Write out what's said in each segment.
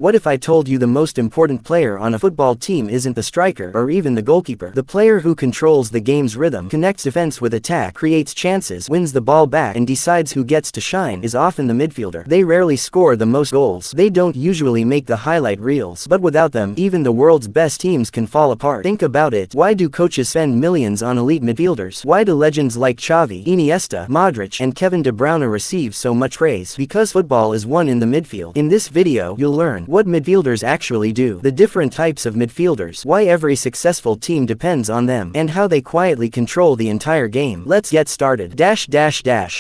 What if I told you the most important player on a football team isn't the striker or even the goalkeeper? The player who controls the game's rhythm, connects defense with attack, creates chances, wins the ball back, and decides who gets to shine is often the midfielder. They rarely score the most goals. They don't usually make the highlight reels. But without them, even the world's best teams can fall apart. Think about it. Why do coaches spend millions on elite midfielders? Why do legends like Xavi, Iniesta, Modric, and Kevin De Bruyne receive so much praise? Because football is won in the midfield. In this video, you'll learn what midfielders actually do, the different types of midfielders, why every successful team depends on them, and how they quietly control the entire game. Let's get started.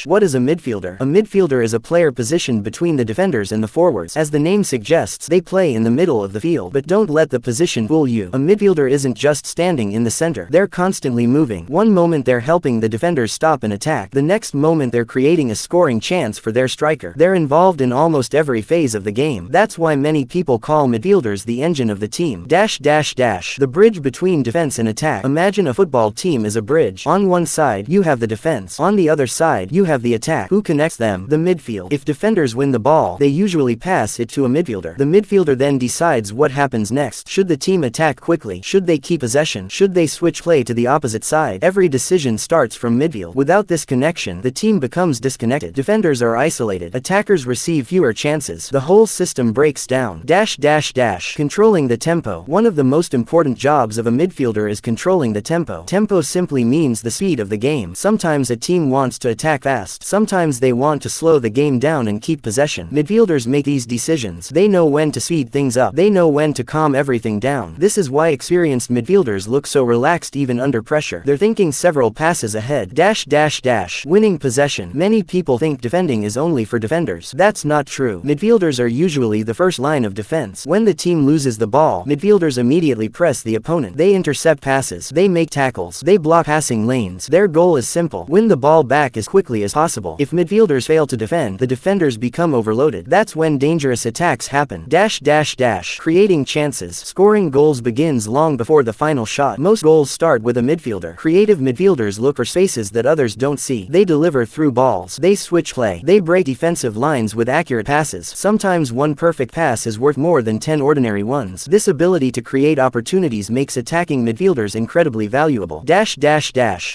What is a midfielder? A midfielder is a player positioned between the defenders and the forwards. As the name suggests, they play in the middle of the field. But don't let the position fool you. A midfielder isn't just standing in the center. They're constantly moving. One moment they're helping the defenders stop an attack. The next moment they're creating a scoring chance for their striker. They're involved in almost every phase of the game. That's why many people call midfielders the engine of the team. The bridge between defense and attack. Imagine a football team is a bridge. On one side, you have the defense. On the other side, you have the attack. Who connects them? The midfield. If defenders win the ball, they usually pass it to a midfielder. The midfielder then decides what happens next. Should the team attack quickly? Should they keep possession? Should they switch play to the opposite side? Every decision starts from midfield. Without this connection, the team becomes disconnected. Defenders are isolated. Attackers receive fewer chances. The whole system breaks down. Controlling the tempo. One of the most important jobs of a midfielder is controlling the tempo. Tempo simply means the speed of the game. Sometimes a team wants to attack fast. Sometimes they want to slow the game down and keep possession. Midfielders make these decisions. They know when to speed things up. They know when to calm everything down. This is why experienced midfielders look so relaxed even under pressure. They're thinking several passes ahead. Winning possession. Many people think defending is only for defenders. That's not true. Midfielders are usually the first line of defense. When the team loses the ball, midfielders immediately press the opponent. They intercept passes. They make tackles. They block passing lanes. Their goal is simple: win the ball back as quickly as possible. If midfielders fail to defend, the defenders become overloaded. That's when dangerous attacks happen. Creating chances. Scoring goals begins long before the final shot. Most goals start with a midfielder. Creative midfielders look for spaces that others don't see. They deliver through balls. They switch play. They break defensive lines with accurate passes. Sometimes one perfect pass is worth more than 10 ordinary ones. This ability to create opportunities makes attacking midfielders incredibly valuable.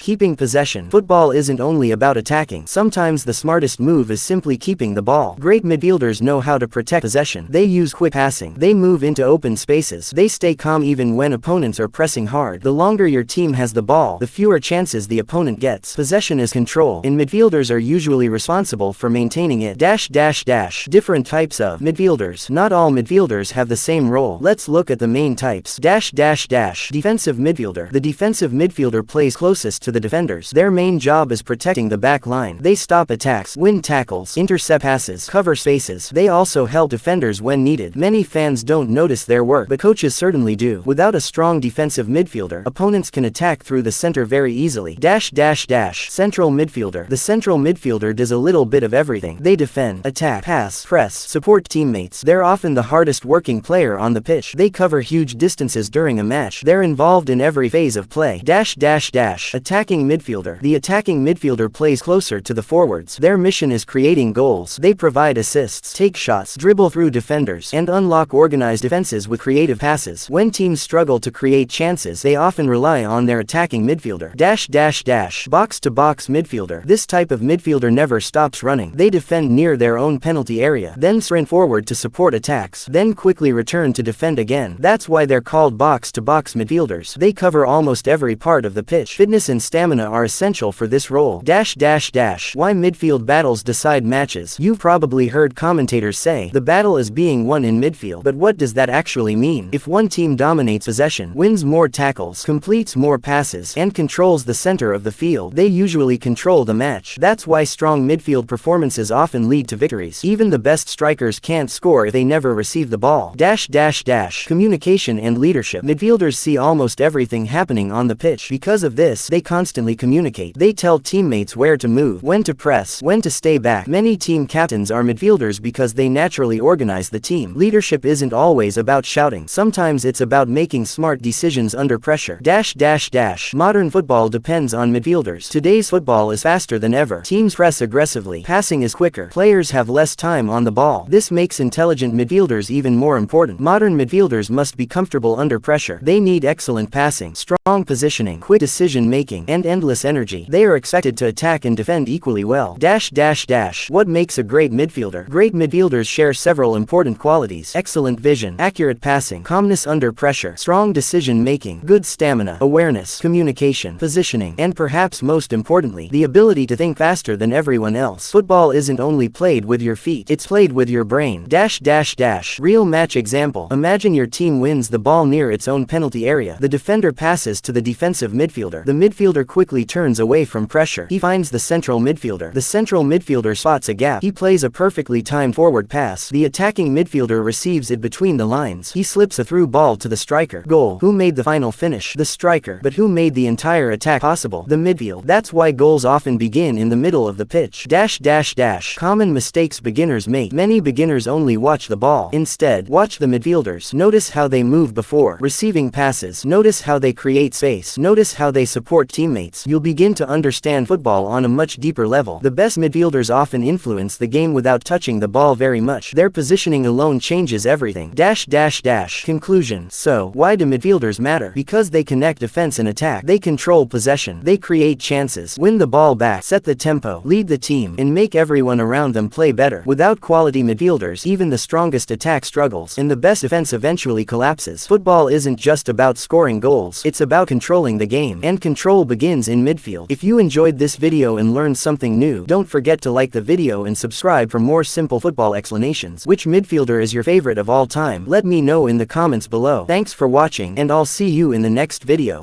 Keeping possession. Football isn't only about attacking. Sometimes the smartest move is simply keeping the ball. Great midfielders know how to protect possession. They use quick passing. They move into open spaces. They stay calm even when opponents are pressing hard. The longer your team has the ball, the fewer chances the opponent gets. Possession is control, and midfielders are usually responsible for maintaining it. Different types of midfielders. Not all midfielders have the same role. Let's look at the main types. Defensive midfielder. The defensive midfielder plays closest to the defenders. Their main job is protecting the back line. They stop attacks, win tackles, intercept passes, cover spaces. They also help defenders when needed. Many fans don't notice their work, but coaches certainly do. Without a strong defensive midfielder, opponents can attack through the center very easily. Central midfielder. The central midfielder does a little bit of everything. They defend, attack, pass, press, support teammates. They're often the hardest working player on the pitch. They cover huge distances during a match. They're involved in every phase of play. Attacking midfielder. The attacking midfielder plays closer to the forwards. Their mission is creating goals. They provide assists, take shots, dribble through defenders, and unlock organized defenses with creative passes. When teams struggle to create chances, they often rely on their attacking midfielder. Box-to-box midfielder. This type of midfielder never stops running. They defend near their own penalty area, then sprint forward to support attacks, then quickly return to defend again. That's why they're called box-to-box midfielders. They cover almost every part of the pitch. Fitness and stamina are essential for this role. Why midfield battles decide matches. You've probably heard commentators say, the battle is being won in midfield. But what does that actually mean? If one team dominates possession, wins more tackles, completes more passes, and controls the center of the field, they usually control the match. That's why strong midfield performances often lead to victories. Even the best strikers can't score if they never receive the ball. Communication and leadership. Midfielders see almost everything happening on the pitch. Because of this, they constantly communicate. They tell teammates where to move, when to press, when to stay back. Many team captains are midfielders because they naturally organize the team. Leadership isn't always about shouting. Sometimes it's about making smart decisions under pressure. Modern football depends on midfielders. Today's football is faster than ever. Teams press aggressively. Passing is quicker. Players have less time on the ball. This makes intelligent midfielders midfielders even more important. Modern midfielders must be comfortable under pressure. They need excellent passing, strong positioning, quick decision-making, and endless energy. They are expected to attack and defend equally well. What makes a great midfielder? Great midfielders share several important qualities: excellent vision, accurate passing, calmness under pressure, strong decision-making, good stamina, awareness, communication, positioning, and perhaps most importantly, the ability to think faster than everyone else. Football isn't only played with your feet, it's played with your brain. Real match example. Imagine your team wins the ball near its own penalty area. The defender passes to the defensive midfielder. The midfielder quickly turns away from pressure. He finds the central midfielder. The central midfielder spots a gap. He plays a perfectly timed forward pass. The attacking midfielder receives it between the lines. He slips a through ball to the striker. Goal. Who made the final finish? The striker. But who made the entire attack possible? The midfield. That's why goals often begin in the middle of the pitch. Common mistakes beginners make. Many beginners only watch the ball. Instead, watch the midfielders. Notice how they move before receiving passes. Notice how they create space. Notice how they support teammates. You'll begin to understand football on a much deeper level. The best midfielders often influence the game without touching the ball very much. Their positioning alone changes everything. Conclusion. So, why do midfielders matter? Because they connect defense and attack. They control possession. They create chances, win the ball back, set the tempo, lead the team, and make everyone around them play better. Without quality midfielders, even the strongest attack struggles, and the best defense eventually collapses. Football isn't just about scoring goals, it's about controlling the game, and control begins in midfield. If you enjoyed this video and learned something new, don't forget to like the video and subscribe for more simple football explanations. Which midfielder is your favorite of all time? Let me know in the comments below. Thanks for watching, and I'll see you in the next video.